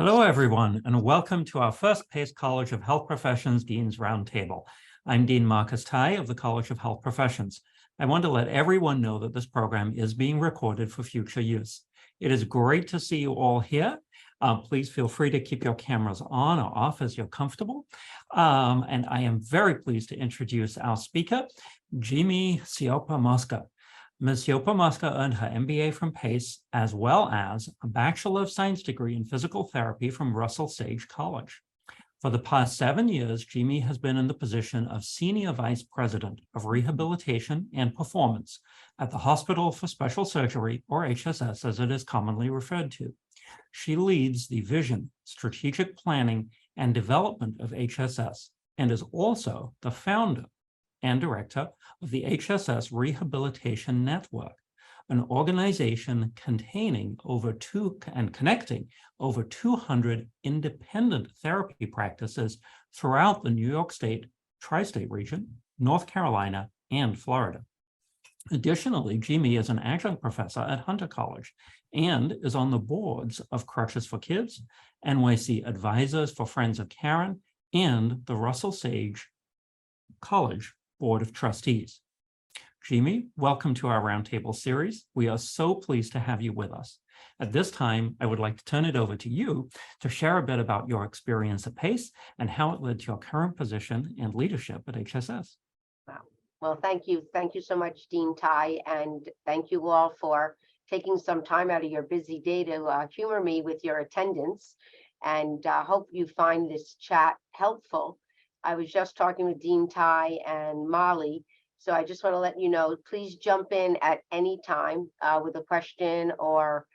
Hello, everyone, and welcome to our first PACE College of Health Professions Dean's Roundtable. I'm Dean Tye of the College of Health Professions. I want to let everyone know that this program is being recorded for future use. It is great to see you all here. Please feel free to keep your cameras on or off as you're comfortable. And I am very pleased to introduce our speaker, JeMe Cioppa-Mosca. Ms. Cioppa-Mosca earned her MBA from PACE, as well as a Bachelor of Science degree in Physical Therapy from Russell Sage College. For the past 7 years, JeMe has been in the position of Senior Vice President of Rehabilitation and Performance at the Hospital for Special Surgery, or HSS as it is commonly referred to. She leads the vision, strategic planning, and development of HSS, and is also the founder and director of the HSS Rehabilitation Network, an organization containing connecting over 200 independent therapy practices throughout the New York State, tri-state region, North Carolina, and Florida. Additionally, JeMe is an adjunct professor at Hunter College and is on the boards of Crutches for Kids, NYC Advisors for Friends of Karen, and the Russell Sage College Board of Trustees. JeMe, welcome to our Roundtable series. We are so pleased to have you with us. At this time, I would like to turn it over to you to share a bit about your experience at PACE and how it led to your current position and leadership at HSS. Wow. Well, thank you. Thank you so much, Dean Tye, and thank you all for taking some time out of your busy day to humor me with your attendance, and hope you find this chat helpful. I was just talking with Dean Tye and Molly, so I just want to let you know, please jump in at any time with a question or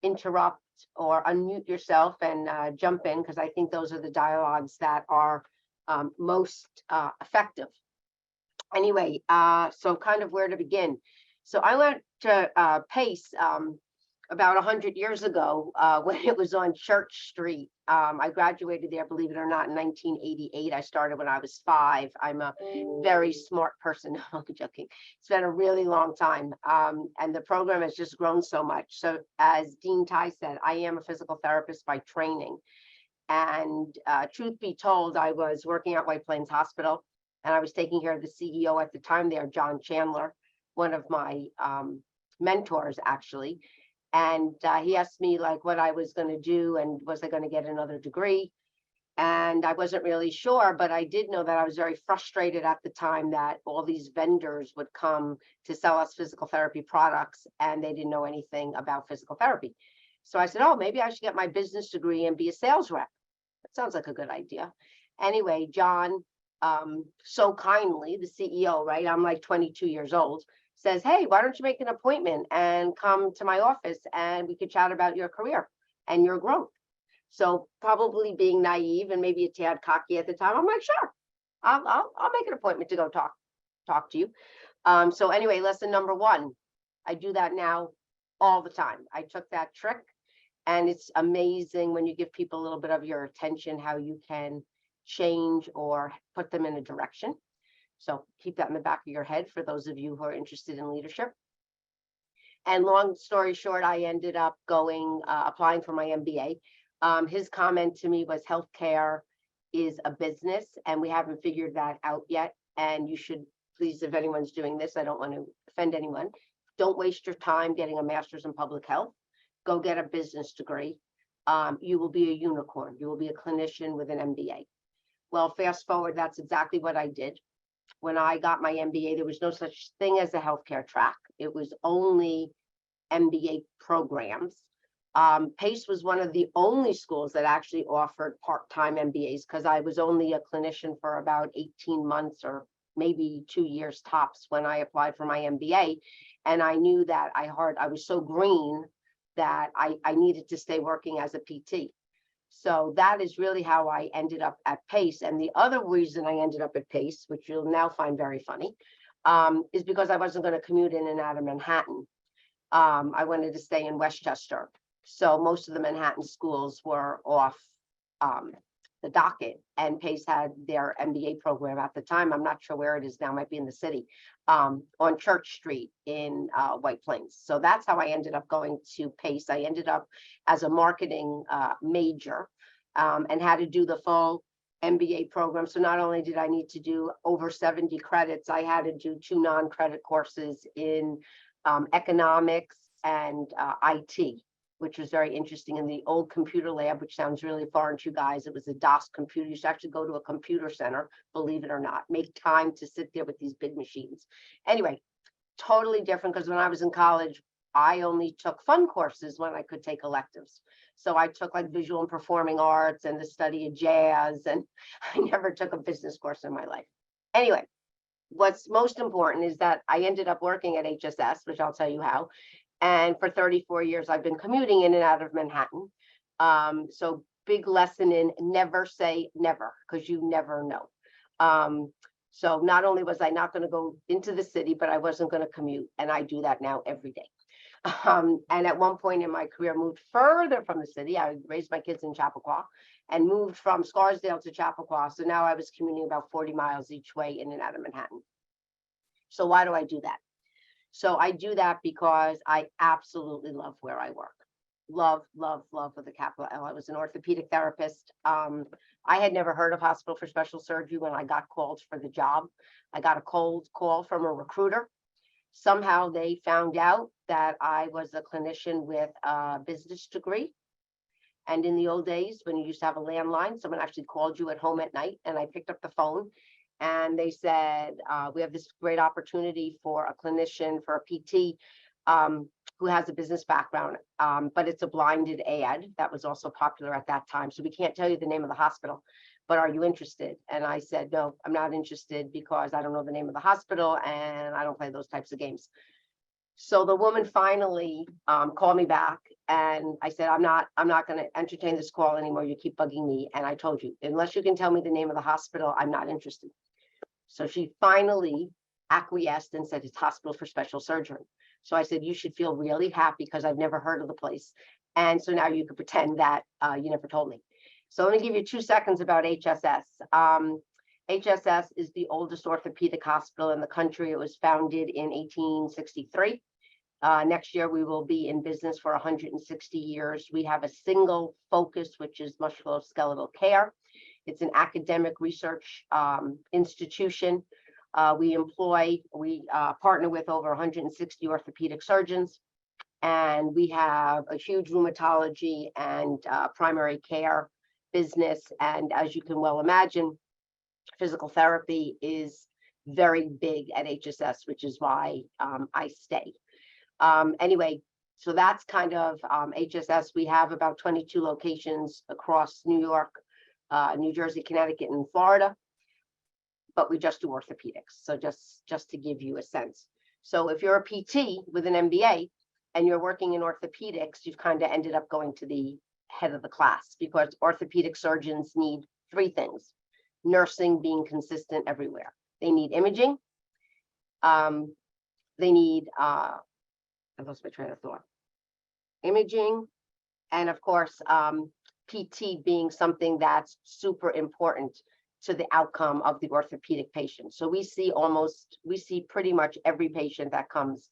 interrupt or unmute yourself and jump in, because I think those are the dialogues that are most effective. Anyway, so kind of where to begin. So I went to PACE about 100 years ago when it was on Church Street. I graduated there, believe it or not, in 1988. I started when I was 5. I'm a very smart person. I'm joking. It's been a really long time. And the program has just grown so much. So as Dean Tye said, I am a physical therapist by training. And truth be told, I was working at White Plains Hospital, and I was taking care of the CEO at the time there, John Chandler, one of my mentors, actually. And he asked me like what I was going to do and was I going to get another degree. And I wasn't really sure, but I did know that I was very frustrated at the time that all these vendors would come to sell us physical therapy products and they didn't know anything about physical therapy. So I said, oh, maybe I should get my business degree and be a sales rep. That sounds like a good idea. Anyway, John, so kindly, the CEO, right? I'm like 22 years old. Says, hey, why don't you make an appointment and come to my office and we could chat about your career and your growth. So probably being naive and maybe a tad cocky at the time, I'm like, sure, I'll make an appointment to go talk to you. So anyway, lesson number 1, I do that now all the time. I took that trick, and it's amazing when you give people a little bit of your attention, how you can change or put them in a direction. So keep that in the back of your head for those of you who are interested in leadership. And long story short, I ended up applying for my MBA. His comment to me was healthcare is a business and we haven't figured that out yet. And you should please, if anyone's doing this, I don't want to offend anyone, don't waste your time getting a master's in public health. Go get a business degree. You will be a unicorn. You will be a clinician with an MBA. Well, fast forward, that's exactly what I did. When I got my MBA, there was no such thing as a healthcare track. It was only MBA programs. PACE was one of the only schools that actually offered part-time MBAs because I was only a clinician for about 18 months or maybe 2 years tops when I applied for my MBA. And I knew that I was so green that I needed to stay working as a PT. So that is really how I ended up at PACE. And the other reason I ended up at PACE, which you'll now find very funny, is because I wasn't going to commute in and out of Manhattan. I wanted to stay in Westchester. So most of the Manhattan schools were off the docket, and PACE had their MBA program at the time. I'm not sure where it is now, might be in the city, on Church Street in White Plains. So that's how I ended up going to PACE. I ended up as a marketing major and had to do the full MBA program. So not only did I need to do over 70 credits, I had to do 2 non-credit courses in economics and IT, which was very interesting. In the old computer lab, which sounds really foreign to you guys, it was a DOS computer. You used to actually go to a computer center, believe it or not, make time to sit there with these big machines. Anyway, totally different, because when I was in college, I only took fun courses when I could take electives. So I took like visual and performing arts and the study of jazz, and I never took a business course in my life. Anyway, what's most important is that I ended up working at HSS, which I'll tell you how. And for 34 years, I've been commuting in and out of Manhattan. So big lesson in never say never, because you never know. So not only was I not going to go into the city, but I wasn't going to commute. And I do that now every day. And at one point in my career, moved further from the city. I raised my kids in Chappaqua and moved from Scarsdale to Chappaqua. So now I was commuting about 40 miles each way in and out of Manhattan. So why do I do that? So I do that because I absolutely love where I work. Love, love, love with a capital L. I was an orthopedic therapist. I had never heard of Hospital for Special Surgery when I got called for the job. I got a cold call from a recruiter. Somehow they found out that I was a clinician with a business degree. And in the old days, when you used to have a landline, someone actually called you at home at night, and I picked up the phone and they said, we have this great opportunity for a clinician, for a PT who has a business background, but it's a blinded ad that was also popular at that time. So we can't tell you the name of the hospital, but are you interested? And I said, no, I'm not interested, because I don't know the name of the hospital and I don't play those types of games. So the woman finally called me back, and I said, I'm not going to entertain this call anymore. You keep bugging me. And I told you, unless you can tell me the name of the hospital, I'm not interested. So she finally acquiesced and said, it's Hospital for Special Surgery. So I said, you should feel really happy, because I've never heard of the place. And so now you could pretend that you never told me. So let me give you 2 seconds about HSS. HSS is the oldest orthopedic hospital in the country. It was founded in 1863. Next year, we will be in business for 160 years. We have a single focus, which is musculoskeletal care. It's an academic research institution. We partner with over 160 orthopedic surgeons, and we have a huge rheumatology and primary care business. And as you can well imagine, physical therapy is very big at HSS, which is why I stay. Anyway, so that's kind of HSS. We have about 22 locations across New York, New Jersey, Connecticut, and Florida, but we just do orthopedics. So just to give you a sense. So if you're a PT with an MBA and you're working in orthopedics, you've kind of ended up going to the head of the class, because orthopedic surgeons need 3 things. Nursing being consistent everywhere. They need imaging. They need, I lost my train of thought. Imaging, and of course, PT being something that's super important to the outcome of the orthopedic patient. So we see pretty much every patient that comes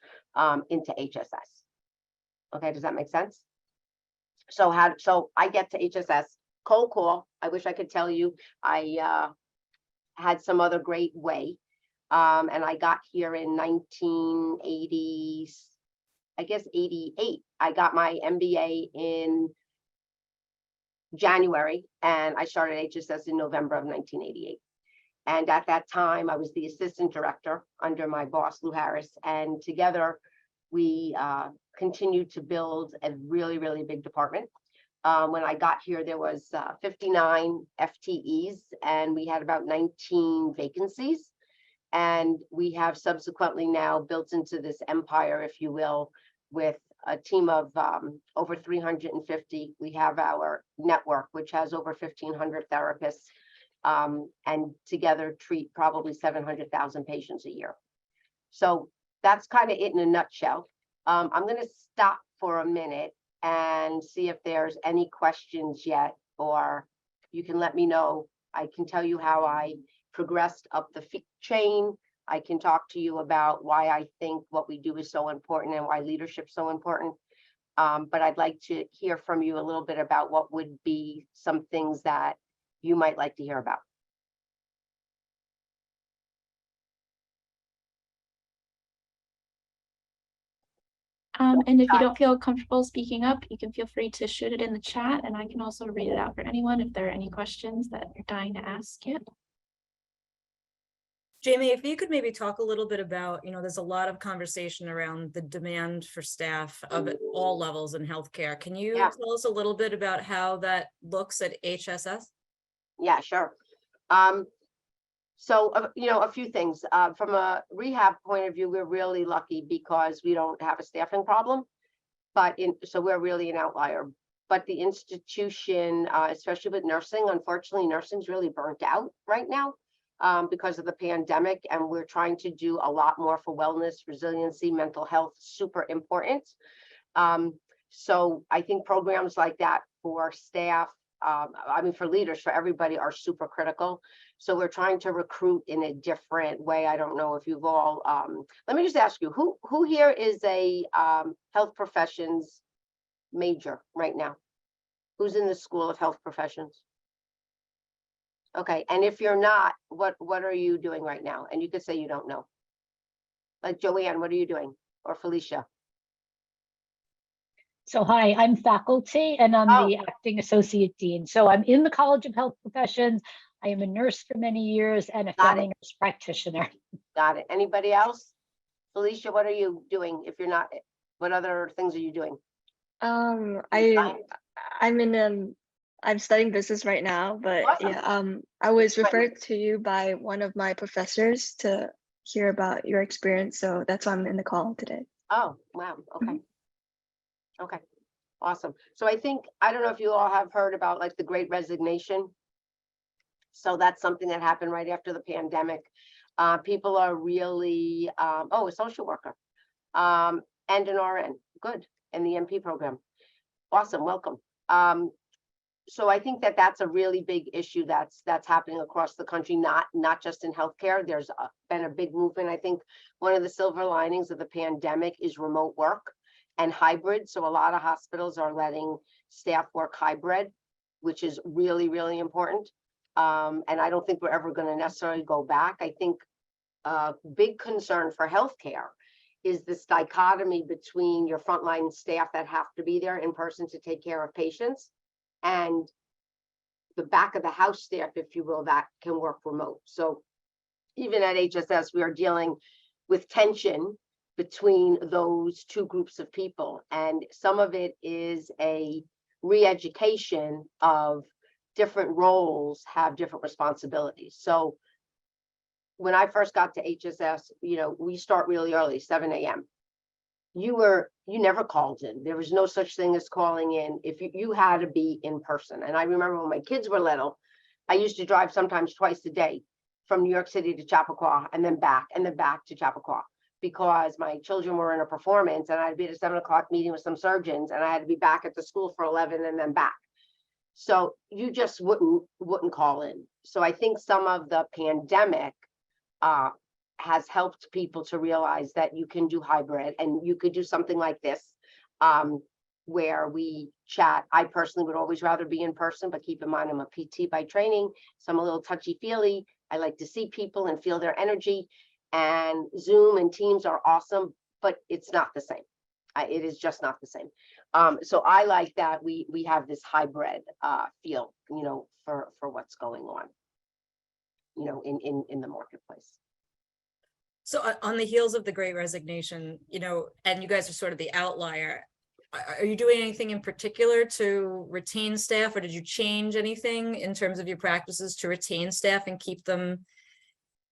into HSS. Okay, does that make sense? So I get to HSS, cold call. I wish I could tell you I had some other great way. And I got here in 1980, I guess 88. I got my MBA in January, and I started HSS in November of 1988. And at that time, I was the assistant director under my boss, Lou Harris. And together, we continued to build a really, really big department. When I got here, there was 59 FTEs, and we had about 19 vacancies. And we have subsequently now built into this empire, if you will, with a team of over 350. We have our network, which has over 1,500 therapists, and together treat probably 700,000 patients a year. So that's kind of it in a nutshell. I'm going to stop for a minute and see if there's any questions yet, or you can let me know. I can tell you how I progressed up the chain, I can talk to you about why I think what we do is so important and why leadership is so important. But I'd like to hear from you a little bit about what would be some things that you might like to hear about. And if you don't feel comfortable speaking up, you can feel free to shoot it in the chat, and I can also read it out for anyone if there are any questions that you're dying to ask yet. JeMe, if you could maybe talk a little bit about, there's a lot of conversation around the demand for staff of all levels in healthcare. Can you tell us a little bit about how that looks at HSS? Yeah, sure. So, a few things. From a rehab point of view, we're really lucky because we don't have a staffing problem, so we're really an outlier. But the institution, especially with nursing, unfortunately, nursing's really burnt out right now because of the pandemic, and we're trying to do a lot more for wellness, resiliency, mental health, super important. So I think programs like that for staff, for leaders, for everybody, are super critical. So we're trying to recruit in a different way. I don't know if you've all, let me just ask you, who here is a health professions major right now? Who's in the School of Health Professions? Okay, and if you're not, what are you doing right now? And you could say you don't know. Like Joanne, what are you doing? Or Felicia? So hi, I'm faculty and I'm the acting associate dean. So I'm in the College of Health Professions. I am a nurse for many years and a family nurse practitioner. Got it. Anybody else? Felicia, what are you doing? If you're not, what other things are you doing? I'm studying business right now, but awesome. I was referred to you by one of my professors to hear about your experience, so that's why I'm in the call today. Oh, wow. Okay. Okay, awesome. So I don't know if you all have heard about like the Great Resignation. So that's something that happened right after the pandemic. People are really, a social worker and an RN, good, and the MP program. Awesome, welcome. So I think that's a really big issue that's happening across the country, not just in healthcare. There's been a big movement. I think one of the silver linings of the pandemic is remote work and hybrid. So a lot of hospitals are letting staff work hybrid, which is really, really important. And I don't think we're ever going to necessarily go back. I think a big concern for healthcare is this dichotomy between your frontline staff that have to be there in person to take care of patients and the back of the house staff, if you will, that can work remote. So even at HSS, we are dealing with tension between those two groups of people. And some of it is a re-education of different roles have different responsibilities. So when I first got to HSS, we start really early, 7 a.m. You never called in. There was no such thing as calling in. If you had to be in person. And I remember when my kids were little, I used to drive sometimes twice a day from New York City to Chappaqua and then back to Chappaqua, because my children were in a performance and I'd be at a 7 o'clock meeting with some surgeons and I had to be back at the school for 11 and then back. So you just wouldn't call in. So I think some of the pandemic has helped people to realize that you can do hybrid and you could do something like this where we chat. I personally would always rather be in person, but keep in mind I'm a PT by training, so I'm a little touchy-feely. I like to see people and feel their energy, and Zoom and Teams are awesome, but it's not the same. It is just not the same. So I like that we have this hybrid feel, for what's going on, in the marketplace. So on the heels of the Great Resignation, and you guys are sort of the outlier, are you doing anything in particular to retain staff, or did you change anything in terms of your practices to retain staff and keep them?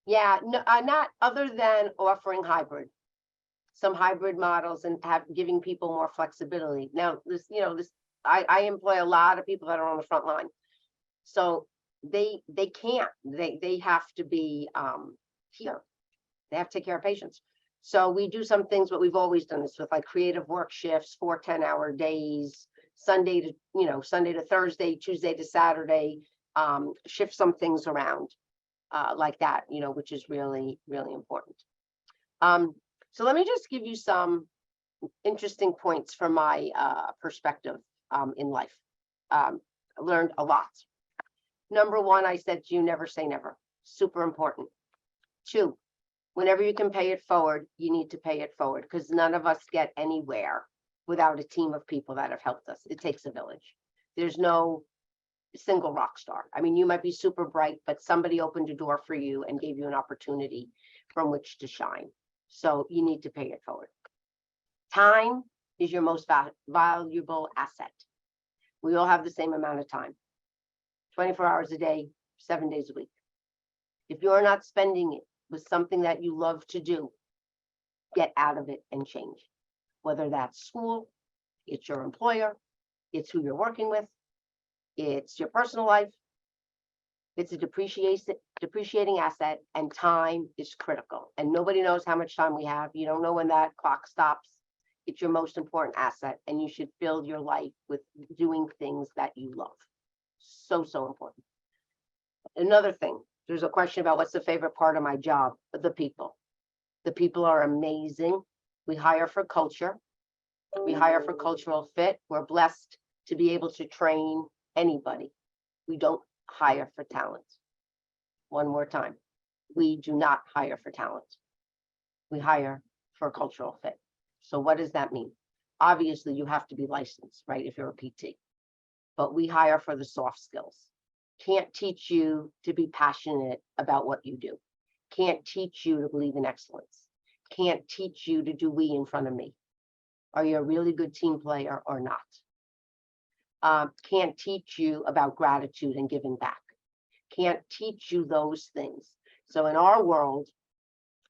Yeah, no, not other than offering some hybrid models and giving people more flexibility. Now, I employ a lot of people that are on the front line, so they have to be here. They have to take care of patients. So we do some things, but we've always done this with like creative work shifts, 4 10-hour days, Sunday to Thursday, Tuesday to Saturday, shift some things around. like that, which is really, really important. So let me just give you some interesting points from my perspective in life. I learned a lot. Number one, I said to you, never say never. Super important. Two, whenever you can pay it forward, you need to pay it forward, because none of us get anywhere without a team of people that have helped us. It takes a village. There's no single rock star. I mean, you might be super bright, but somebody opened a door for you and gave you an opportunity from which to shine. So you need to pay it forward. Time is your most valuable asset. We all have the same amount of time, 24 hours a day, 7 days a week. If you're not spending it with something that you love to do, get out of it and change. Whether that's school, it's your employer, it's who you're working with, it's your personal life, it's a depreciating asset, and time is critical. And nobody knows how much time we have. You don't know when that clock stops. It's your most important asset, and you should fill your life with doing things that you love. So, so important. Another thing, there's a question about what's the favorite part of my job. The people. The people are amazing. We hire for culture. We hire for cultural fit. We're blessed to be able to train anybody. We don't hire for talent. One more time. We do not hire for talent. We hire for cultural fit. So what does that mean? Obviously, you have to be licensed, right, if you're a PT. But we hire for the soft skills. Can't teach you to be passionate about what you do. Can't teach you to believe in excellence. Can't teach you to do we in front of me. Are you a really good team player or not? Can't teach you about gratitude and giving back. Can't teach you those things. So in our world,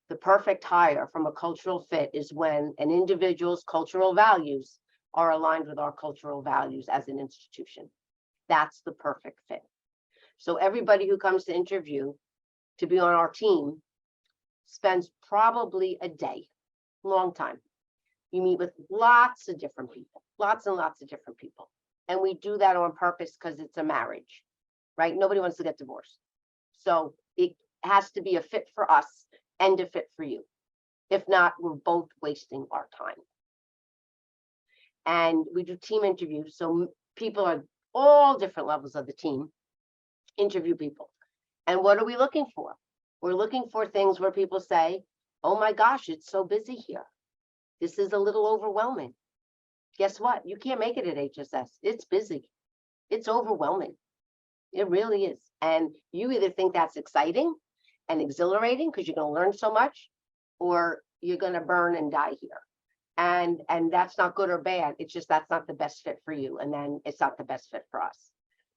the perfect hire from a cultural fit is when an individual's cultural values are aligned with our cultural values as an institution. That's the perfect fit. So everybody who comes to interview to be on our team spends probably a day, long time. You meet with lots of different people, lots and lots of different people. And we do that on purpose because it's a marriage, right? Nobody wants to get divorced. So it has to be a fit for us and a fit for you. If not, we're both wasting our time. And we do team interviews. So people are all different levels of the team, interview people. And what are we looking for? We're looking for things where people say, oh my gosh, it's so busy here. This is a little overwhelming. Guess what? You can't make it at HSS. It's busy. It's overwhelming. It really is. And you either think that's exciting and exhilarating because you're going to learn so much, or you're going to burn and die here. And that's not good or bad. It's just that's not the best fit for you. And then it's not the best fit for us.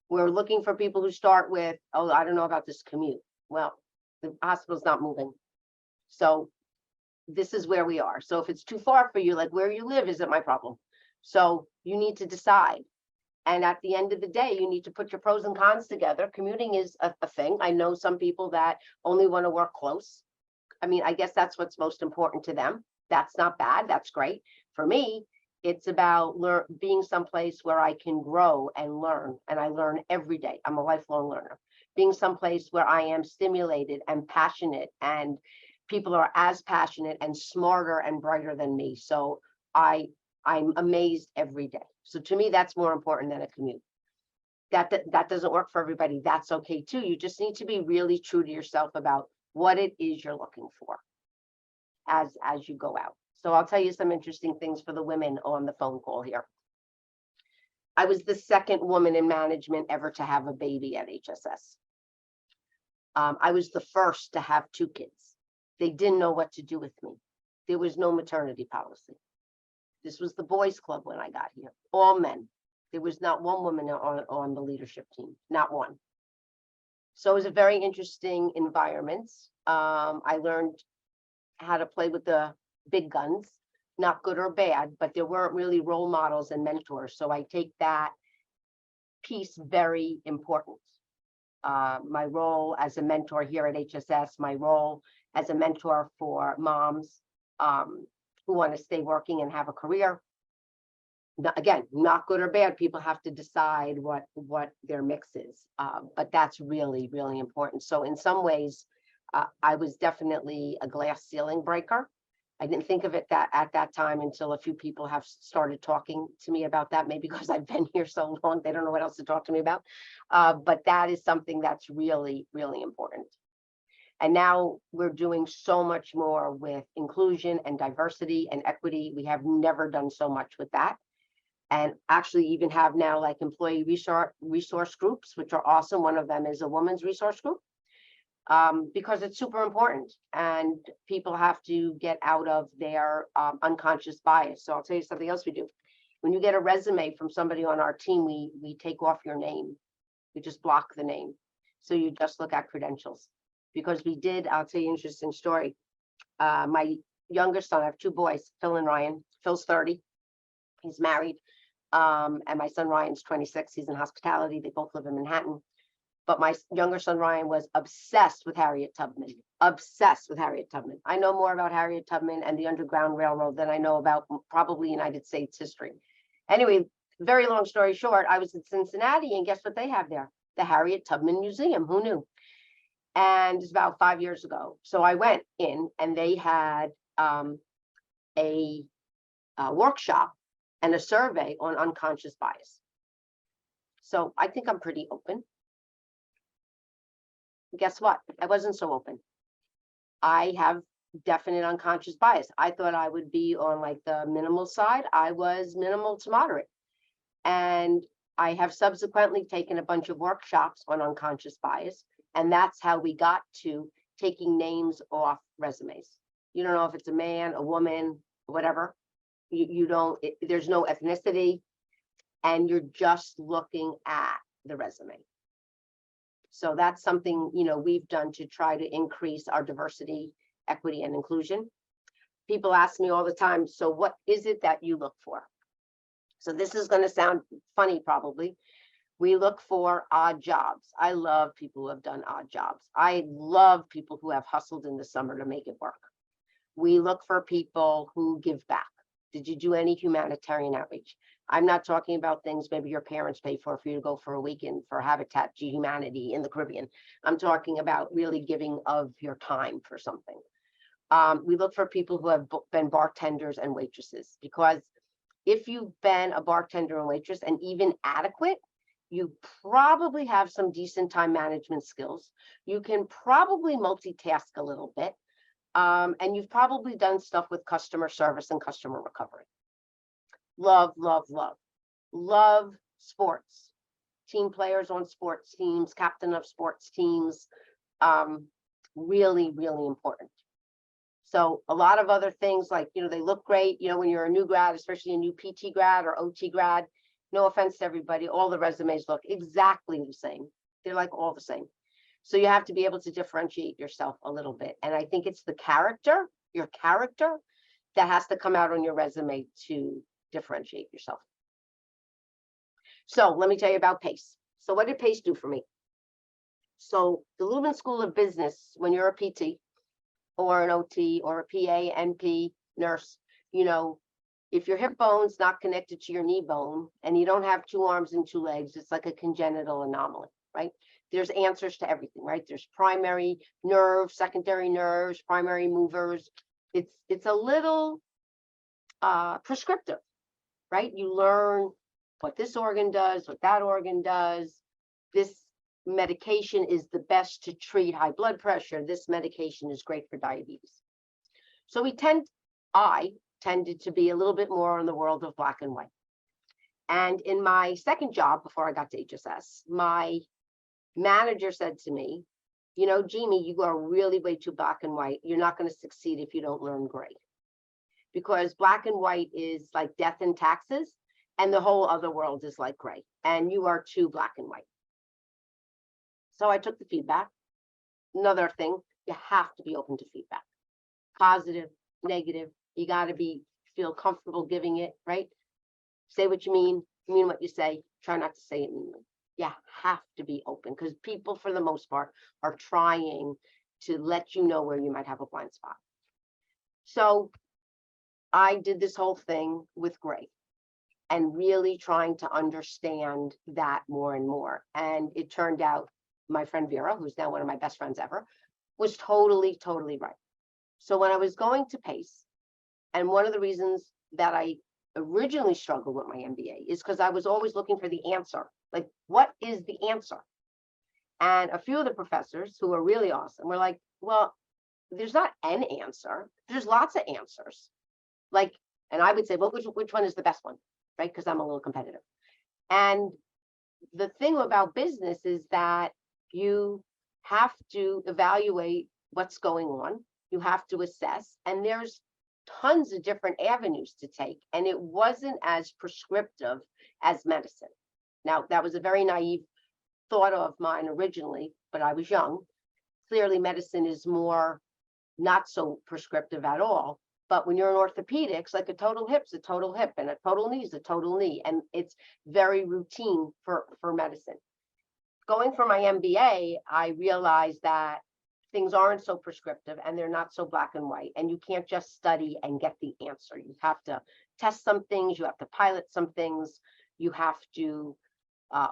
We're looking for people who start with, oh, I don't know about this commute. Well, the hospital's not moving. So this is where we are. So if it's too far for you, like where you live isn't my problem. So you need to decide. And at the end of the day, you need to put your pros and cons together. Commuting is a thing. I know some people that only want to work close. I mean, I guess that's what's most important to them. That's not bad. That's great. For me, it's about being someplace where I can grow and learn. And I learn every day. I'm a lifelong learner. Being someplace where I am stimulated and passionate, and people are as passionate and smarter and brighter than me. So I'm amazed every day. So to me, that's more important than a commute. That doesn't work for everybody. That's okay too. You just need to be really true to yourself about what it is you're looking for as you go out. So I'll tell you some interesting things for the women on the phone call here. I was the second woman in management ever to have a baby at HSS. I was the first to have 2 kids. They didn't know what to do with me. There was no maternity policy. This was the boys' club when I got here, all men. There was not one woman on the leadership team, not one. So it was a very interesting environment. I learned how to play with the big guns, not good or bad, but there weren't really role models and mentors. So I take that piece very important. My role as a mentor here at HSS, my role as a mentor for moms who want to stay working and have a career. Again, not good or bad. People have to decide what their mix is. But that's really, really important. So in some ways, I was definitely a glass ceiling breaker. I didn't think of it that at that time until a few people have started talking to me about that, maybe because I've been here so long, they don't know what else to talk to me about. But that is something that's really, really important. And now we're doing so much more with inclusion and diversity and equity. We have never done so much with that. And actually even have now like employee resource groups, which are awesome. One of them is a women's resource group. Because it's super important and people have to get out of their unconscious bias. So I'll tell you something else we do. When you get a resume from somebody on our team, we take off your name. We just block the name. So you just look at credentials. Because we did, I'll tell you an interesting story. My younger son, I have two boys, Phil and Ryan. Phil's 30, he's married. And my son Ryan's 26, he's in hospitality. They both live in Manhattan. But my younger son, Ryan, was obsessed with Harriet Tubman, obsessed with Harriet Tubman. I know more about Harriet Tubman and the Underground Railroad than I know about probably United States history. Anyway, very long story short, I was in Cincinnati and guess what they have there? The Harriet Tubman Museum, who knew? And it's about 5 years ago. So I went in and they had a workshop and a survey on unconscious bias. So I think I'm pretty open. Guess what? I wasn't so open. I have definite unconscious bias. I thought I would be on like the minimal side. I was minimal to moderate. And I have subsequently taken a bunch of workshops on unconscious bias. And that's how we got to taking names off resumes. You don't know if it's a man, a woman, whatever. You don't, there's no ethnicity. And you're just looking at the resume. So that's something, you know, we've done to try to increase our diversity, equity, and inclusion. People ask me all the time, so what is it that you look for? So this is going to sound funny, probably. We look for odd jobs. I love people who have done odd jobs. I love people who have hustled in the summer to make it work. We look for people who give back. Did you do any humanitarian outreach? I'm not talking about things maybe your parents pay for you to go for a weekend for Habitat for Humanity in the Caribbean. I'm talking about really giving of your time for something. We look for people who have been bartenders and waitresses, because if you've been a bartender and waitress and even adequate, you probably have some decent time management skills. You can probably multitask a little bit. And you've probably done stuff with customer service and customer recovery. Love, love, love. Love sports. Team players on sports teams, captain of sports teams. Really, really important. So a lot of other things like, you know, they look great, you know, when you're a new grad, especially a new PT grad or OT grad, no offense to everybody, all the resumes look exactly the same. They're like all the same. So you have to be able to differentiate yourself a little bit. And I think it's the character, your character, that has to come out on your resume to differentiate yourself. So let me tell you about PACE. So what did PACE do for me? So the Lubin School of Business, when you're a PT or an OT or a PA, NP, nurse, you know, if your hip bone's not connected to your knee bone and you don't have 2 arms and 2 legs, it's like a congenital anomaly, right? There's answers to everything, right? There's primary nerves, secondary nerves, primary movers. It's a little prescriptive, right? You learn what this organ does, what that organ does. This medication is the best to treat high blood pressure. This medication is great for diabetes. So I tended to be a little bit more in the world of black and white. And in my second job, before I got to HSS, my manager said to me, you know, JeMe, you are really way too black and white. You're not going to succeed if you don't learn gray. Because black and white is like death and taxes, and the whole other world is like gray. And you are too black and white. So I took the feedback. Another thing, you have to be open to feedback. Positive, negative, you got to feel comfortable giving it, right? Say what you mean what you say, try not to say it meanly. You have to be open because people, for the most part, are trying to let you know where you might have a blind spot. So I did this whole thing with gray. and really trying to understand that more and more. And it turned out my friend Vera, who's now one of my best friends ever, was totally, totally right. So when I was going to PACE, and one of the reasons that I originally struggled with my MBA is because I was always looking for the answer. Like, what is the answer? And a few of the professors who are really awesome were like, well, there's not an answer. There's lots of answers. Like, and I would say, well, which one is the best one, right? Because I'm a little competitive. And the thing about business is that you have to evaluate what's going on. You have to assess, and there's tons of different avenues to take. And it wasn't as prescriptive as medicine. Now, that was a very naive thought of mine originally, but I was young. Clearly, medicine is more not so prescriptive at all. But when you're in orthopedics, like a total hip's a total hip and a total knee is a total knee. And it's very routine for medicine. Going for my MBA, I realized that things aren't so prescriptive and they're not so black and white. And you can't just study and get the answer. You have to test some things. You have to pilot some things. You have to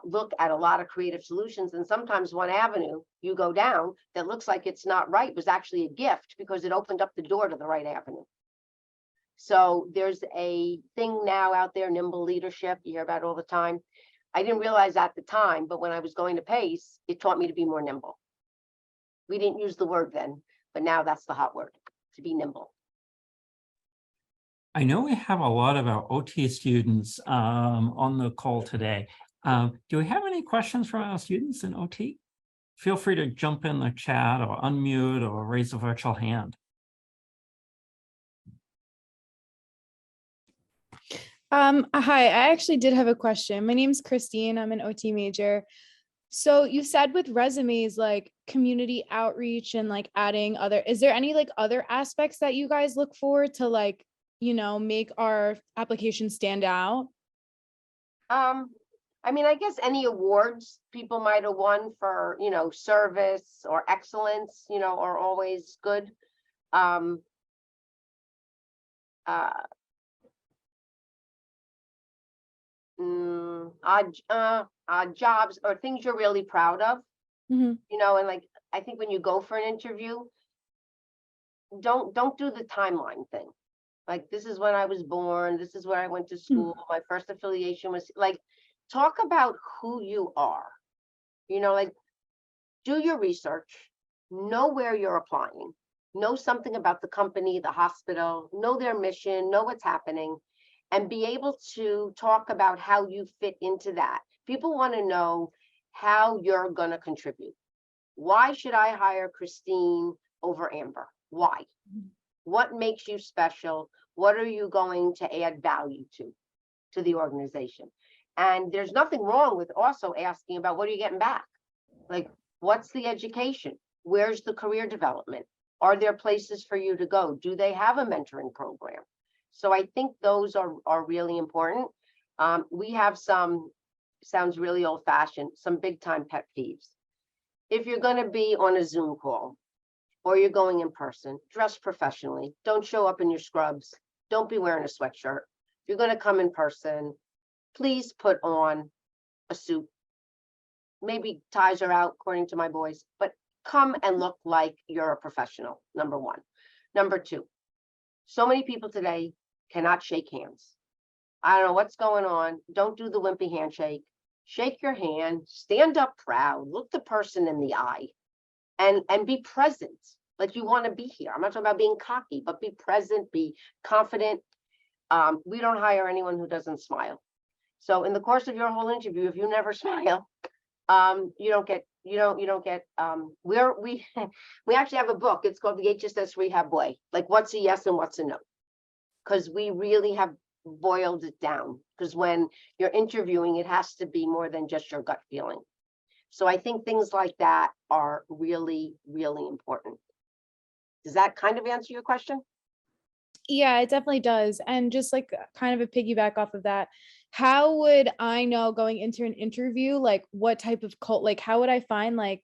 look at a lot of creative solutions. And sometimes one avenue you go down that looks like it's not right was actually a gift because it opened up the door to the right avenue. So there's a thing now out there, nimble leadership, you hear about it all the time. I didn't realize at the time, but when I was going to PACE, it taught me to be more nimble. We didn't use the word then, but now that's the hot word, to be nimble. I know we have a lot of our OT students on the call today. Do we have any questions from our students in OT? Feel free to jump in the chat or unmute or raise a virtual hand. Hi, I actually did have a question. My name's Christine. I'm an OT major. So you said with resumes, like community outreach and like adding other, is there any like other aspects that you guys look for to like, you know, make our application stand out? I mean, I guess any awards people might have won for, you know, service or excellence, you know, are always good. Odd jobs or things you're really proud of, you know, and like, I think when you go for an interview, don't do the timeline thing. Like, this is when I was born, this is where I went to school, my first affiliation was like, talk about who you are, you know, like do your research, know where you're applying, know something about the company, the hospital, know their mission, know what's happening, and be able to talk about how you fit into that. People want to know how you're going to contribute. Why should I hire Christine over Amber? Why? What makes you special? What are you going to add value to the organization? And there's nothing wrong with also asking about what are you getting back? Like, what's the education? Where's the career development? Are there places for you to go? Do they have a mentoring program? So I think those are really important. We have some, sounds really old fashioned, some big time pet peeves. If you're going to be on a Zoom call or you're going in person, dress professionally. Don't show up in your scrubs. Don't be wearing a sweatshirt. If you're going to come in person, please put on a suit. Maybe ties are out, according to my boys, but come and look like you're a professional, number one. Number two, so many people today cannot shake hands. I don't know what's going on. Don't do the wimpy handshake. Shake your hand, stand up proud, look the person in the eye, and be present. Like you want to be here. I'm not talking about being cocky, but be present, be confident. We don't hire anyone who doesn't smile. So in the course of your whole interview, if you never smile, you don't get, we actually have a book. It's called the HSS Rehab Way. Like, what's a yes and what's a no? Because we really have boiled it down. Because when you're interviewing, it has to be more than just your gut feeling. So I think things like that are really, really important. Does that kind of answer your question? Yeah, it definitely does. And just like kind of a piggyback off of that, how would I know going into an interview, like what type of like, how would I find like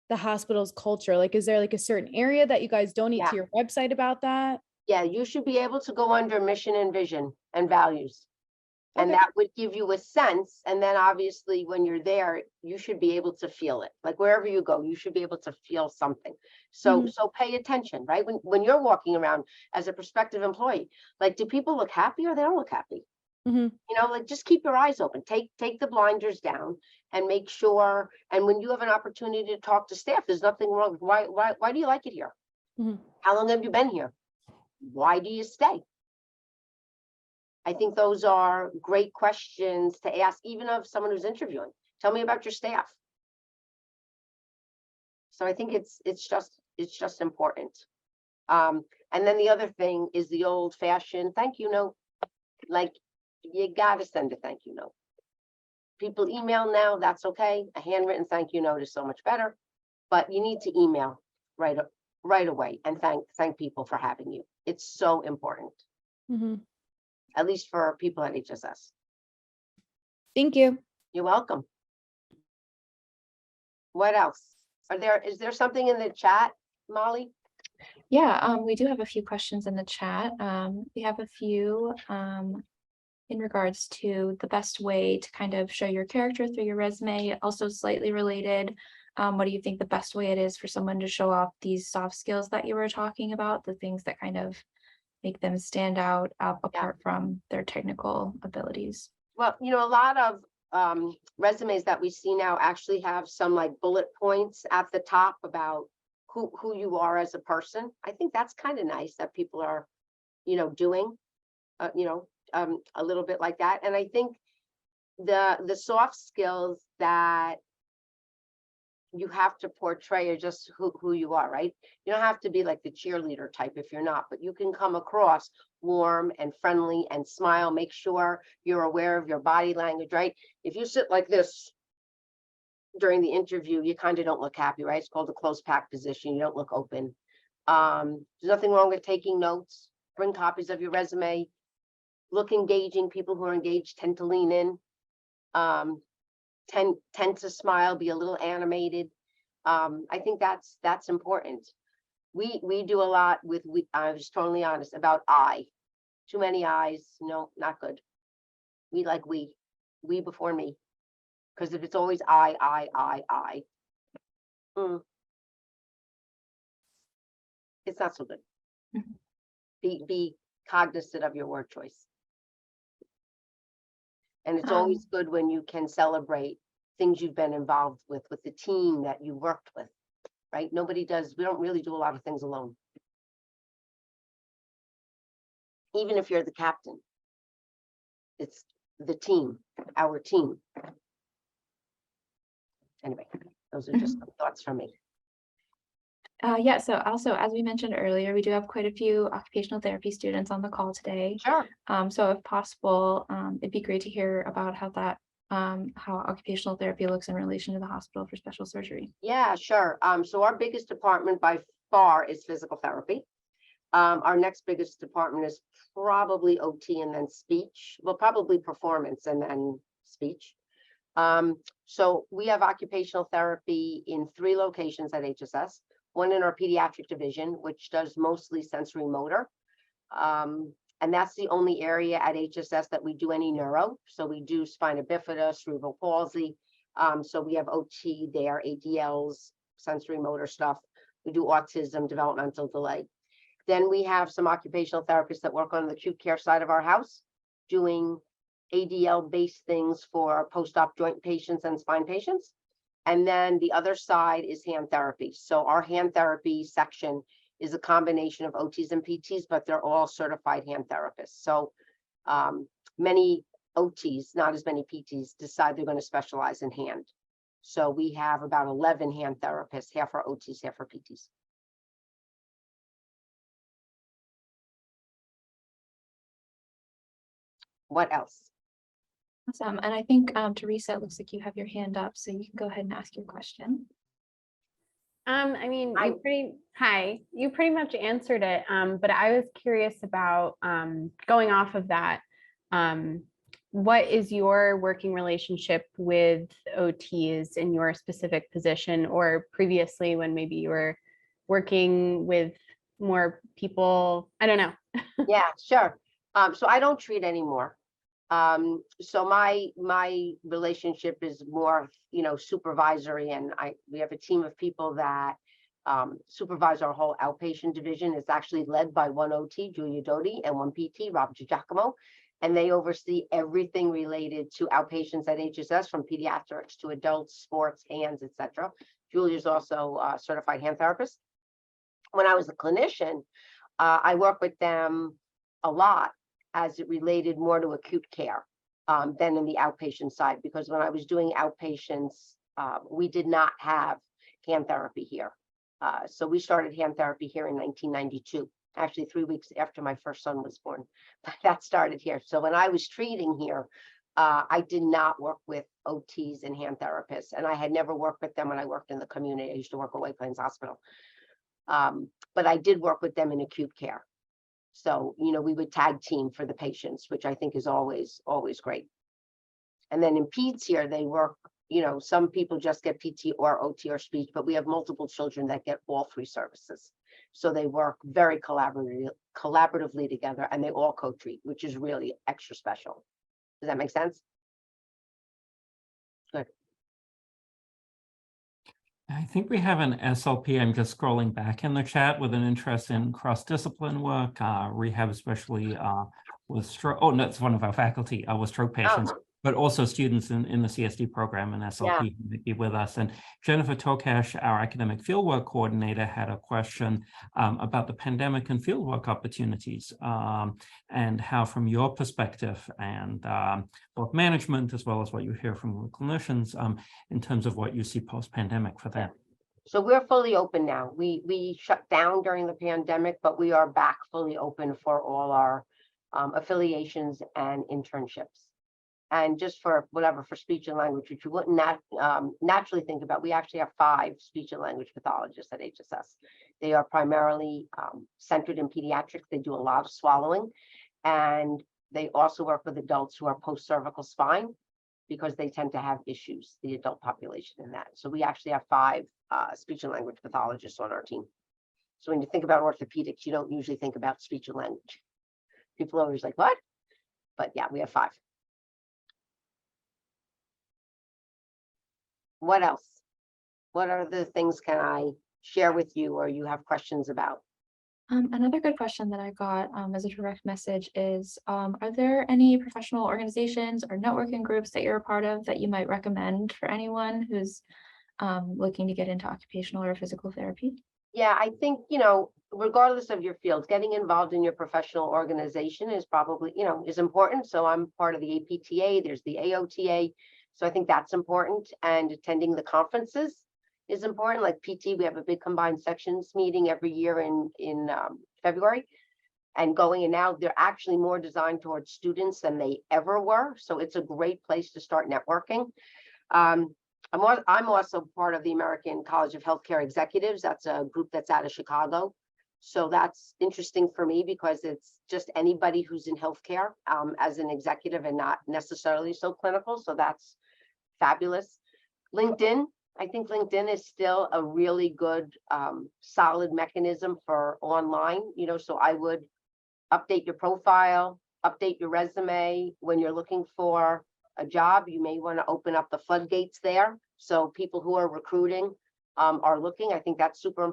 the hospital's culture? Like, is there like a certain area that you guys donate to your website about that? Yeah, you should be able to go under mission and vision and values. And Okay. that would give you a sense. And then obviously when you're there, you should be able to feel it. Like wherever you go, you should be able to feel something. So, so pay attention, right? When you're walking around as a prospective employee, like, do people look happy or they don't look happy? Mhm. You know, like just keep your eyes open, take the blinders down and make sure. And when you have an opportunity to talk to staff, there's nothing wrong. Why do you like it here? Mhm. How long have you been here? Why do you stay? I think those are great questions to ask, even of someone who's interviewing. Tell me about your staff. So I think it's just important. And then the other thing is the old fashioned thank you note. Like, you gotta send a thank you note. People email now, that's okay. A handwritten thank you note is so much better, but you need to email right away and thank people for having you. It's so important, Mhm. at least for people at HSS. Thank you. You're welcome. What else? Is there something in the chat, Molly? Yeah, we do have a few questions in the chat. We have a few in regards to the best way to kind of show your character through your resume. Also slightly related, what do you think the best way it is for someone to show off these soft skills that you were talking about, the things that kind of make them stand out apart from their technical abilities? Well, you know, a lot of resumes that we see now actually have some like bullet points at the top about who you are as a person. I think that's kind of nice that people are, you know, doing, a little bit like that. And I think the soft skills that you have to portray are just who you are, right? You don't have to be like the cheerleader type if you're not, but you can come across warm and friendly and smile. Make sure you're aware of your body language, right? If you sit like this during the interview, you kind of don't look happy, right? It's called a close pack position. You don't look open. There's nothing wrong with taking notes. Bring copies of your resume. Look engaging. People who are engaged tend to lean in. Tend to smile, be a little animated. I think that's important. We do a lot with, I was totally honest about I. Too many I's, no, not good. We like we before me. Because if it's always I, it's not so good. Mhm. Be cognizant of your word choice. And it's always good when you can celebrate things you've been involved with the team that you worked with, right? We don't really do a lot of things alone. Even if you're the captain, it's the team, our team. Anyway, those are just some thoughts from me. Yeah, so also, as we mentioned earlier, we do have quite a few occupational therapy students on the call today. Sure. So if possible, it'd be great to hear about how occupational therapy looks in relation to the hospital for special surgery. Yeah, sure. So our biggest department by far is physical therapy. Our next biggest department is probably OT and then speech. Well, probably performance and then speech. So we have occupational therapy in 3 locations at HSS. One in our pediatric division, which does mostly sensory motor. And that's the only area at HSS that we do any neuro. So we do spina bifida, cerebral palsy. So we have OT there, ADLs, sensory motor stuff. We do autism, developmental delay. Then we have some occupational therapists that work on the acute care side of our house, doing ADL-based things for post-op joint patients and spine patients. And then the other side is hand therapy. So our hand therapy section is a combination of OTs and PTs, but they're all certified hand therapists. So many OTs, not as many PTs, decide they're going to specialize in hand. So we have about 11 hand therapists, half are OTs, half are PTs. What else? Awesome. And I think Teresa, it looks like you have your hand up, so you can go ahead and ask your question. I mean, you pretty much answered it. But I was curious about going off of that. What is your working relationship with OTs in your specific position, or previously when maybe you were working with more people? I don't know. Yeah, sure. So I don't treat anymore. So my relationship is more, supervisory, and we have a team of people that supervise our whole outpatient division. It's actually led by one OT, Julia Doty, and one PT, Robert Giacomo, and they oversee everything related to outpatients at HSS, from pediatrics to adults, sports, hands, etc. Julia's also a certified hand therapist. When I was a clinician, I worked with them a lot as it related more to acute care than in the outpatient side, because when I was doing outpatients, we did not have hand therapy here. So we started hand therapy here in 1992, actually 3 weeks after my first son was born. That started here. So when I was treating here, I did not work with OTs and hand therapists, and I had never worked with them when I worked in the community. I used to work at White Plains Hospital. But I did work with them in acute care. So, we would tag team for the patients, which I think is always great. And then in peds here, they work, some people just get PT or OT or speech, but we have multiple children that get all three services. So they work very collaboratively together, and they all co-treat, which is really extra special. Does that make sense? Good. I think we have an SLP. I'm just scrolling back in the chat with an interest in cross-discipline work, rehab, especially with stroke. Oh, no, it's one of our faculty with stroke patients, but also students in the CSD program and SLP who might be with us. And Jennifer Tokash, our academic fieldwork coordinator, had a question about the pandemic and fieldwork opportunities, and how, from your perspective and both management as well as what you hear from the clinicians, in terms of what you see post-pandemic for that. So we're fully open now. We shut down during the pandemic, but we are back fully open for all our affiliations and internships. And just for speech and language, which you wouldn't naturally think about, we actually have 5 speech and language pathologists at HSS. They are primarily centered in pediatrics. They do a lot of swallowing, and they also work with adults who are post-cervical spine, because they tend to have issues, the adult population, in that. So we actually have 5 speech and language pathologists on our team. So when you think about orthopedics, you don't usually think about speech and language. People are always like, what? But yeah, we have 5. What else? What other things can I share with you, or you have questions about? Another good question that I got as a direct message is, are there any professional organizations or networking groups that you're a part of that you might recommend for anyone who's looking to get into occupational or physical therapy? Yeah, I think, regardless of your field, getting involved in your professional organization is probably, is important. So I'm part of the APTA, there's the AOTA. So I think that's important. And attending the conferences is important. Like PT, we have a big combined sections meeting every year in February, and now they're actually more designed towards students than they ever were. So it's a great place to start networking. I'm also part of the American College of Healthcare Executives. That's a group that's out of Chicago. So that's interesting for me, because it's just anybody who's in healthcare as an executive and not necessarily so clinical. So that's fabulous. LinkedIn. I think LinkedIn is still a really good, solid mechanism for online, so I would update your profile, update your resume. When you're looking for a job, you may want to open up the floodgates there. So people who are recruiting are looking. I think that's super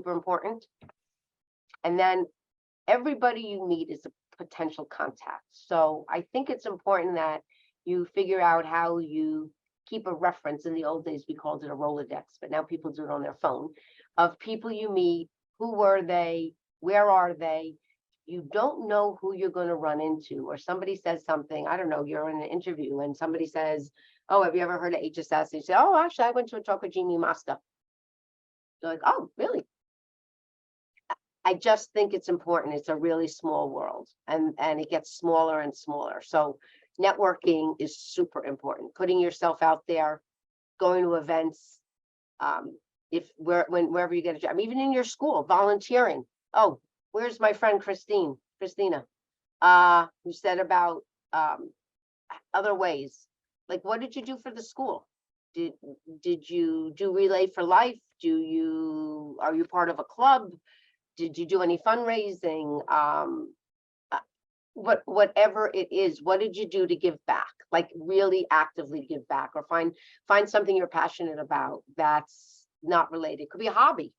important. And then everybody you meet is a potential contact. So I think it's important that you figure out how you keep a reference. In the old days, we called it a Rolodex, but now people do it on their phone, of people you meet. Who were they? Where are they? You don't know who you're going to run into, or somebody says something, I don't know, you're in an interview and somebody says, oh, have you ever heard of HSS? And you say, oh, actually, I went to a talk with JeMe Cioppa-Mosca. You're like, oh, really? I just think it's important. It's a really small world, and it gets smaller and smaller. So networking is super important. Putting yourself out there, going to events, wherever you get a job, even in your school, volunteering. Oh, where's my friend Christina, who said about other ways. Like, what did you do for the school? Did you do Relay for Life? Are you part of a club? Did you do any fundraising? whatever it is, what did you do to give back? Like really actively give back, or find something you're passionate about that's not related. It could be a hobby,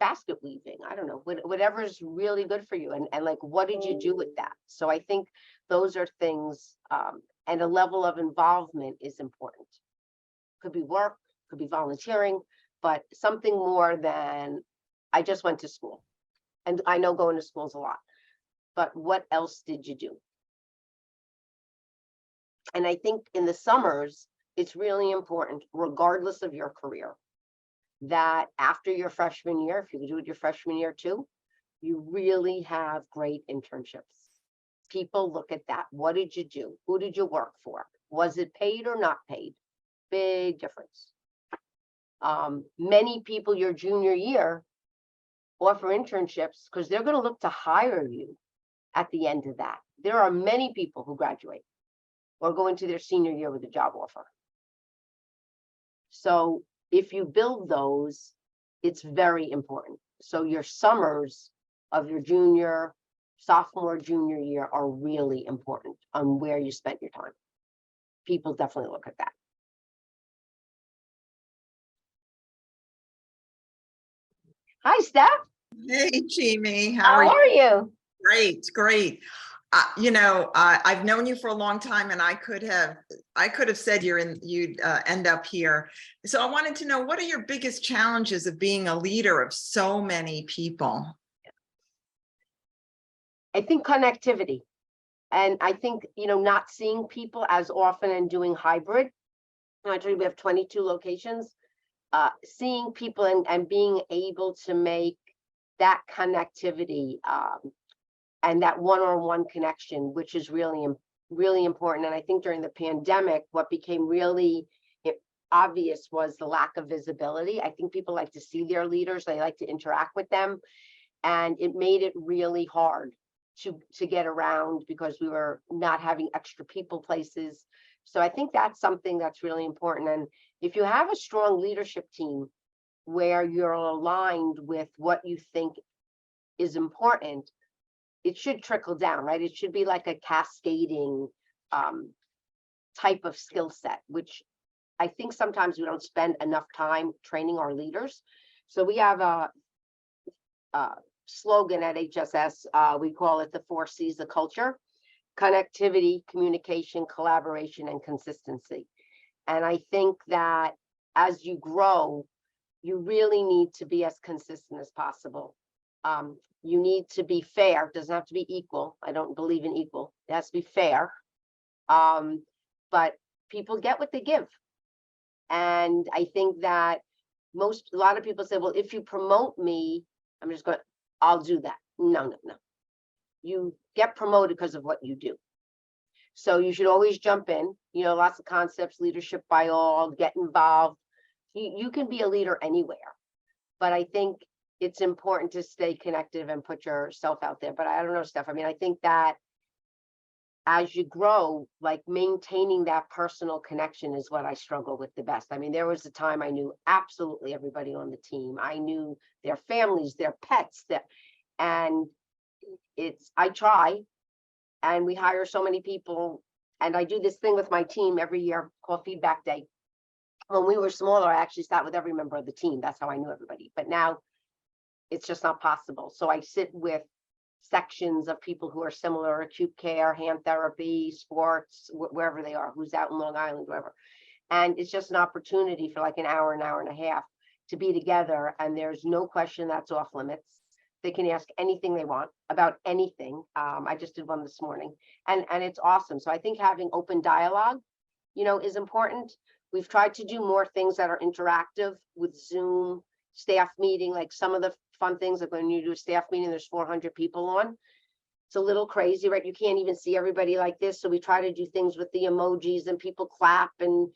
basket weaving, I don't know, whatever is really good for you, and like, what did you do with that? So I think those are things, and a level of involvement is important. Could be work, could be volunteering, but something more than I just went to school. And I know going to school is a lot, but what else did you do? And I think in the summers, it's really important, regardless of your career, that after your freshman year, if you can do it your freshman year too, you really have great internships. People look at that. What did you do? Who did you work for? Was it paid or not paid? Big difference. Many people your junior year offer internships because they're going to look to hire you at the end of that. There are many people who graduate or go into their senior year with a job offer. So if you build those, it's very important. So your summers of your junior, sophomore, junior year are really important on where you spent your time. People definitely look at that. Hi, Steph. Hey, JeMe, How are you? Great, great. I've known you for a long time, and I could have said you'd end up here. So I wanted to know, what are your biggest challenges of being a leader of so many people? I think connectivity, and I think, not seeing people as often and doing hybrid. I told you we have 22 locations. Seeing people and being able to make that connectivity, and that one-on-one connection, which is really, really important. And I think during the pandemic, what became really obvious was the lack of visibility. I think people like to see their leaders, they like to interact with them, and it made it really hard to get around because we were not having extra people places. So I think that's something that's really important. And if you have a strong leadership team where you're aligned with what you think is important, it should trickle down, right? It should be like a cascading type of skill set, which I think sometimes we don't spend enough time training our leaders. So we have a slogan at HSS, we call it the 4 C's of culture: connectivity, communication, collaboration, and consistency. And I think that as you grow, you really need to be as consistent as possible. You need to be fair. It doesn't have to be equal. I don't believe in equal. It has to be fair. But people get what they give. And I think that a lot of people say, well, if you promote me, I'll do that. No. You get promoted because of what you do. So you should always jump in, lots of concepts, leadership by all, get involved. You can be a leader anywhere, but I think it's important to stay connected and put yourself out there. But I don't know, Steph, I think that as you grow, like maintaining that personal connection is what I struggle with the best. There was a time I knew absolutely everybody on the team. I knew their families, their pets, and I try, and we hire so many people, and I do this thing with my team every year called Feedback Day. When we were smaller, I actually sat with every member of the team. That's how I knew everybody. But now it's just not possible. So I sit with sections of people who are similar: acute care, hand therapy, sports, wherever they are, who's out in Long Island, wherever. And it's just an opportunity for like an hour and a half to be together. And there's no question that's off limits. They can ask anything they want about anything. I just did one this morning, and it's awesome. So I think having open dialogue, is important. We've tried to do more things that are interactive with Zoom, staff meeting, like some of the fun things, like when you do a staff meeting, there's 400 people on. It's a little crazy, right? You can't even see everybody like this. So we try to do things with the emojis and people clap and,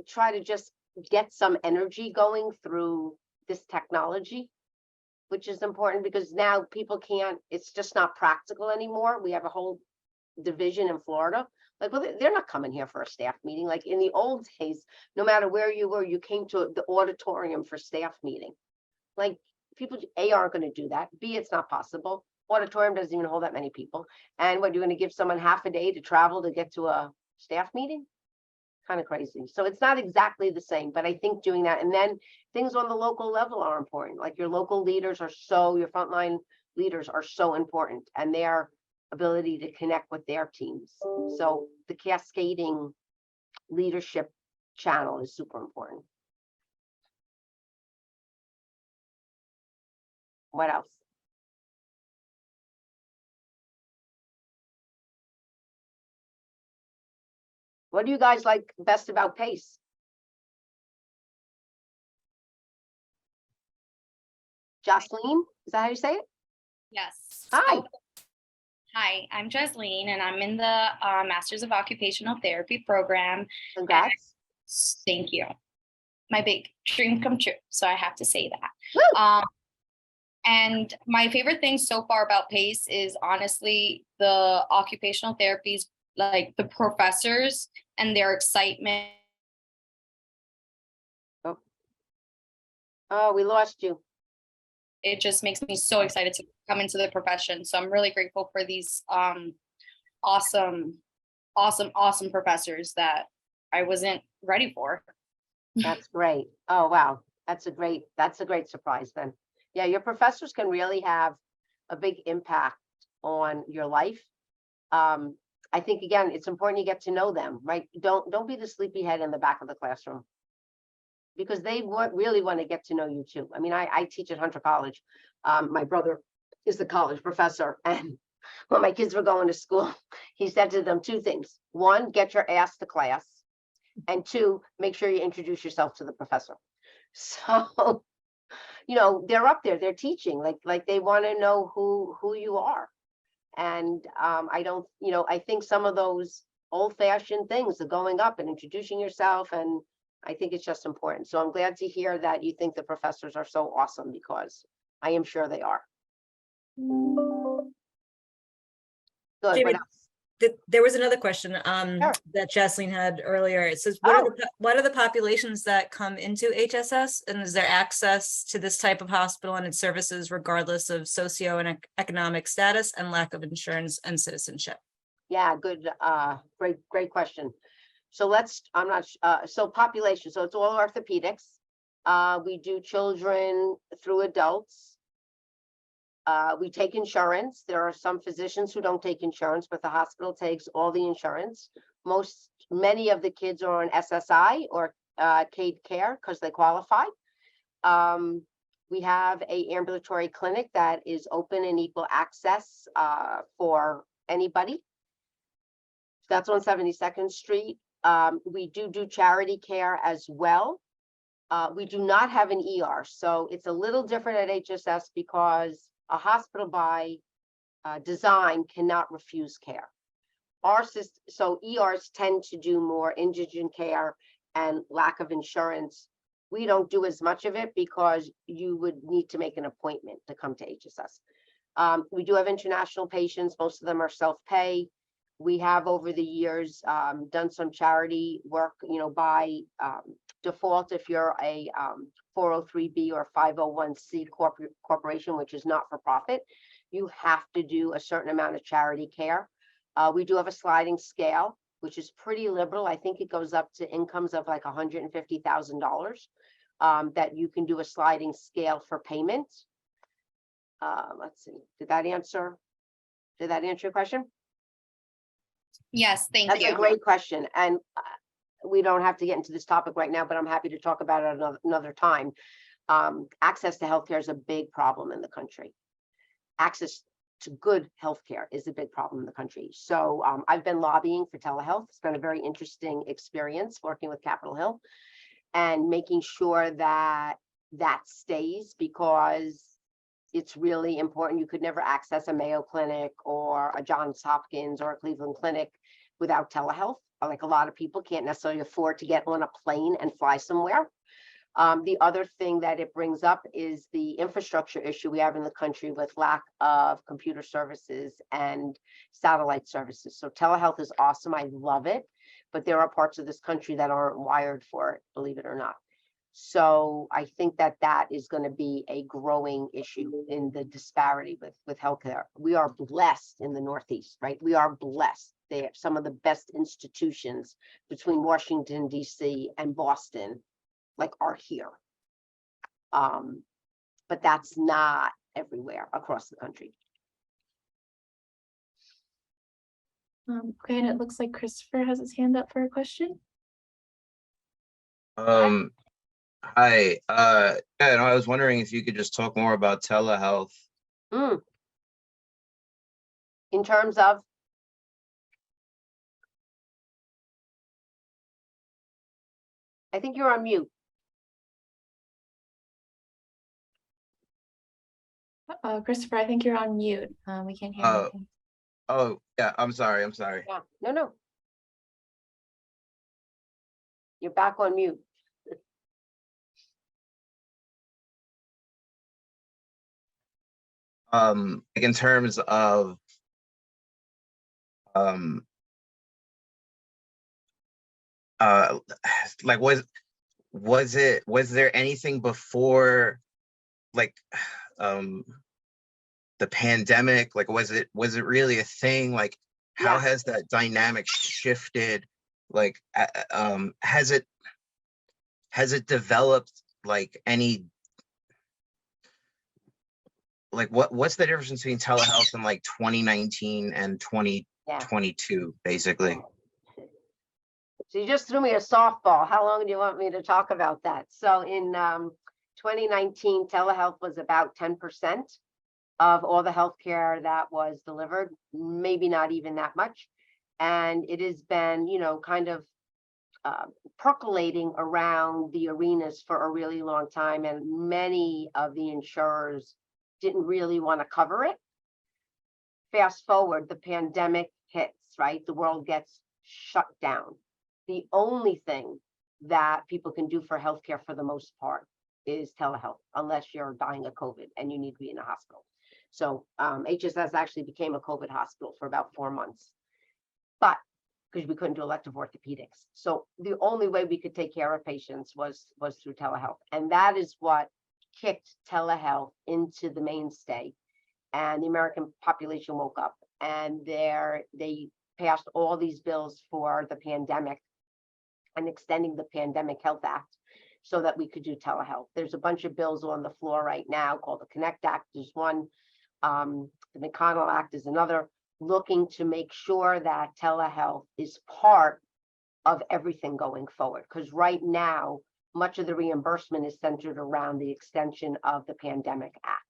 try to just get some energy going through this technology, which is important because now people can't, it's just not practical anymore. We have a whole division in Florida. Like, well, they're not coming here for a staff meeting. Like in the old days, no matter where you were, you came to the auditorium for staff meeting. Like people, A, aren't going to do that. B, it's not possible. auditorium doesn't even hold that many people. And what, you're going to give someone half a day to travel to get to a staff meeting? Kind of crazy. So it's not exactly the same, but I think doing that, and then things on the local level are important. Like your local leaders are your frontline leaders are so important, and their ability to connect with their teams. So the cascading leadership channel is super important. What else? What do you guys like best about PACE? Jocelyn, is that how you say it? Yes. Hi. So, hi, I'm Jasleen, and I'm in the Masters of Occupational Therapy program. Congrats. Thank you. My big dream come true, so I have to say that. Woo! And my favorite thing so far about PACE is honestly the occupational therapies, like the professors and their excitement. Oh, we lost you. It just makes me so excited to come into the profession. So I'm really grateful for these awesome professors that I wasn't ready for. That's great. Oh, wow. That's a great surprise then. Yeah, your professors can really have a big impact on your life. I think, again, it's important you get to know them, right? Don't be the sleepyhead in the back of the classroom, because they really want to get to know you too. I mean, I teach at Hunter College. My brother is the college professor, and when my kids were going to school, he said to them two things. One, get your ass to class, and two, make sure you introduce yourself to the professor. So, you know, they're up there, they're teaching, like they want to know who you are. And I think some of those old-fashioned things are going up and introducing yourself, and I think it's just important. So I'm glad to hear that you think the professors are so awesome, because I am sure they are. Good. JeMe, What else? there was another question Sure. that Jasleen had earlier. It says, Oh. what are the populations that come into HSS, and is there access to this type of hospital and its services regardless of socio and economic status and lack of insurance and citizenship? Yeah, good. Great question. So so population, so it's all orthopedics. We do children through adults. We take insurance. There are some physicians who don't take insurance, but the hospital takes all the insurance. Many of the kids are on SSI or CAID care because they qualify. We have an ambulatory clinic that is open and equal access for anybody. That's on 72nd Street. We do charity care as well. We do not have an ER, so it's a little different at HSS because a hospital by design cannot refuse care. So ERs tend to do more indigent care and lack of insurance. We don't do as much of it because you would need to make an appointment to come to HSS. We do have international patients. Most of them are self-pay. We have over the years done some charity work, by default. If you're a 403B or 501C corporation, which is not for profit, you have to do a certain amount of charity care. We do have a sliding scale, which is pretty liberal. I think it goes up to incomes of like $150,000 that you can do a sliding scale for payment. Let's see, did that answer your question? Yes, thank you. That's a great question. And we don't have to get into this topic right now, but I'm happy to talk about it another time. Access to healthcare is a big problem in the country. Access to good healthcare is a big problem in the country. So I've been lobbying for telehealth. It's been a very interesting experience working with Capitol Hill and making sure that that stays, because it's really important. You could never access a Mayo Clinic or a Johns Hopkins or a Cleveland Clinic without telehealth. Like a lot of people can't necessarily afford to get on a plane and fly somewhere. The other thing that it brings up is the infrastructure issue we have in the country with lack of computer services and satellite services. So telehealth is awesome. I love it, but there are parts of this country that aren't wired for it, believe it or not. So I think that that is going to be a growing issue in the disparity with healthcare. We are blessed in the Northeast, right? We are blessed. They have some of the best institutions between Washington, D.C. and Boston, like, are here. But that's not everywhere across the country. Okay, and it looks like Christopher has his hand up for a question. Hi. Yeah, no, I was wondering if you could just talk more about telehealth. In terms of? I think you're on mute. Christopher, I think you're on mute. We can't hear anything. Oh, yeah, I'm sorry. Yeah, no. You're back on mute. Like in terms of like was there anything before, like the pandemic? Like was it really a thing? Like how has that dynamic shifted? Like has it developed like any, like what's the difference between telehealth in like 2019 and 2022 basically? So you just threw me a softball. How long do you want me to talk about that? So in 2019, telehealth was about 10% of all the healthcare that was delivered, maybe not even that much. And it has been, kind of percolating around the arenas for a really long time. And many of the insurers didn't really want to cover it. Fast forward, the pandemic hits, right? The world gets shut down. The only thing that people can do for healthcare for the most part is telehealth, unless you're dying of COVID and you need to be in a hospital. So HSS actually became a COVID hospital for about 4 months, but because we couldn't do elective orthopedics. So the only way we could take care of patients was through telehealth. And that is what kicked telehealth into the mainstay. And the American population woke up, and they passed all these bills for the pandemic and extending the Pandemic Health Act so that we could do telehealth. There's a bunch of bills on the floor right now called the Connect Act is one, the McConnell Act is another, looking to make sure that telehealth is part of everything going forward. Because right now, much of the reimbursement is centered around the extension of the Pandemic Act.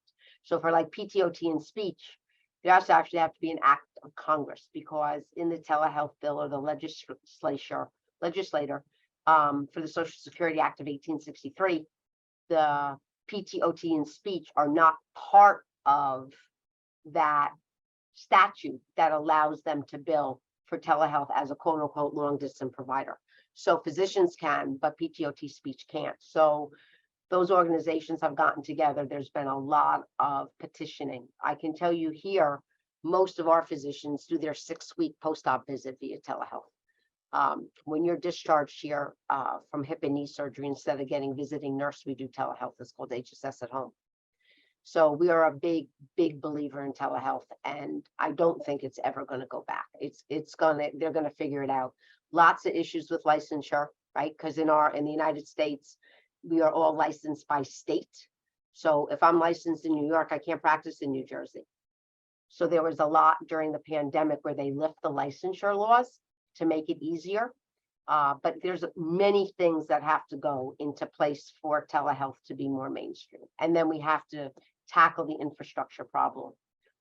So for like PTOT and speech, there also actually have to be an act of Congress, because in the telehealth bill or the legislator for the Social Security Act of 1863, the PTOT and speech are not part of that statute that allows them to bill for telehealth as a quote unquote long distance provider. So physicians can, but PTOT speech can't. So those organizations have gotten together. There's been a lot of petitioning. I can tell you here, most of our physicians do their 6-week post-op visit via telehealth. When you're discharged here from hip and knee surgery, instead of getting visiting nurse, we do telehealth. It's called HSS at home. So we are a big believer in telehealth, and I don't think it's ever going to go back. They're going to figure it out. Lots of issues with licensure, right? Because in the United States, we are all licensed by state. So if I'm licensed in New York, I can't practice in New Jersey. So there was a lot during the pandemic where they lift the licensure laws to make it easier. But there's many things that have to go into place for telehealth to be more mainstream. And then we have to tackle the infrastructure problem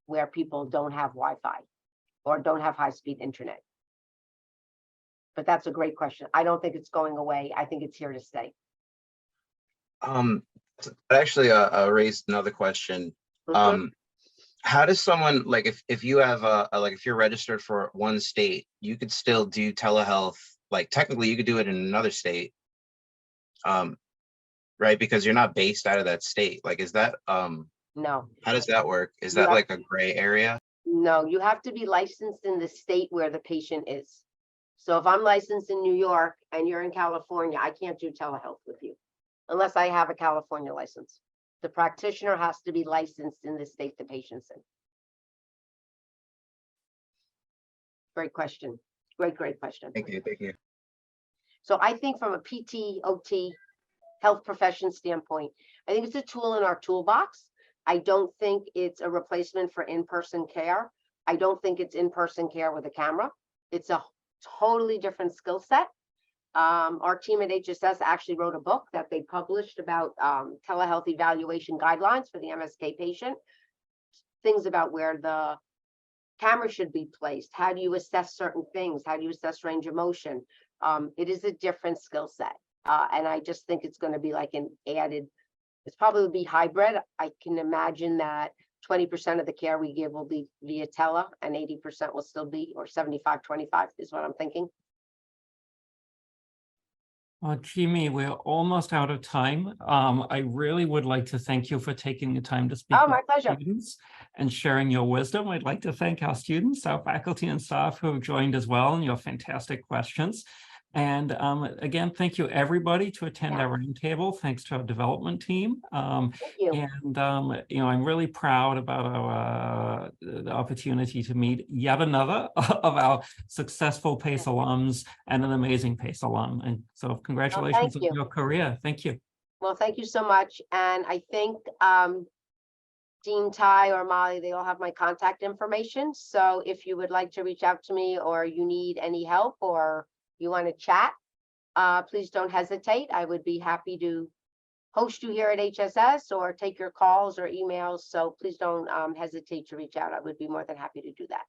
where people don't have Wi-Fi or don't have high-speed internet. But that's a great question. I don't think it's going away. I think it's here to stay. Actually, raised another question. How does someone, like, if you have if you're registered for one state, you could still do telehealth. Like technically you could do it in another state, right? Because you're not based out of that state. Like, is that no? How does that work? Is that like a gray area? No, you have to be licensed in the state where the patient is. So if I'm licensed in New York and you're in California, I can't do telehealth with you. unless I have a California license. The practitioner has to be licensed in the state the patient's in. Great question. Great question. Thank you, thank you. So I think from a PT, OT, health profession standpoint, I think it's a tool in our toolbox. I don't think it's a replacement for in-person care. I don't think it's in-person care with a camera. It's a totally different skill set. Our team at HSS actually wrote a book that they published about telehealth evaluation guidelines for the MSK patient. Things about where the camera should be placed. How do you assess certain things? How do you assess range of motion? It is a different skill set. And I just think it's going to be like an added, it's probably be hybrid. I can imagine that 20% of the care we give will be via tele and 80% will still be, or 75-25 is what I'm thinking. JeMe, we're almost out of time. I really would like to thank you for taking the time to speak. Oh, my pleasure. Students and sharing your wisdom. I'd like to thank our students, our faculty and staff who have joined as well, and your fantastic questions. And again, thank you everybody to attend our roundtable. Thanks to our development team. Thank you. And I'm really proud about our the opportunity to meet yet another of our successful PACE alums and an amazing PACE alum. And so congratulations on your career. Thank you. Well, thank you so much. And I think Dean Tye or Molly, they all have my contact information. So if you would like to reach out to me or you need any help or you want to chat, please don't hesitate. I would be happy to host you here at HSS or take your calls or emails. So please don't hesitate to reach out. I would be more than happy to do that.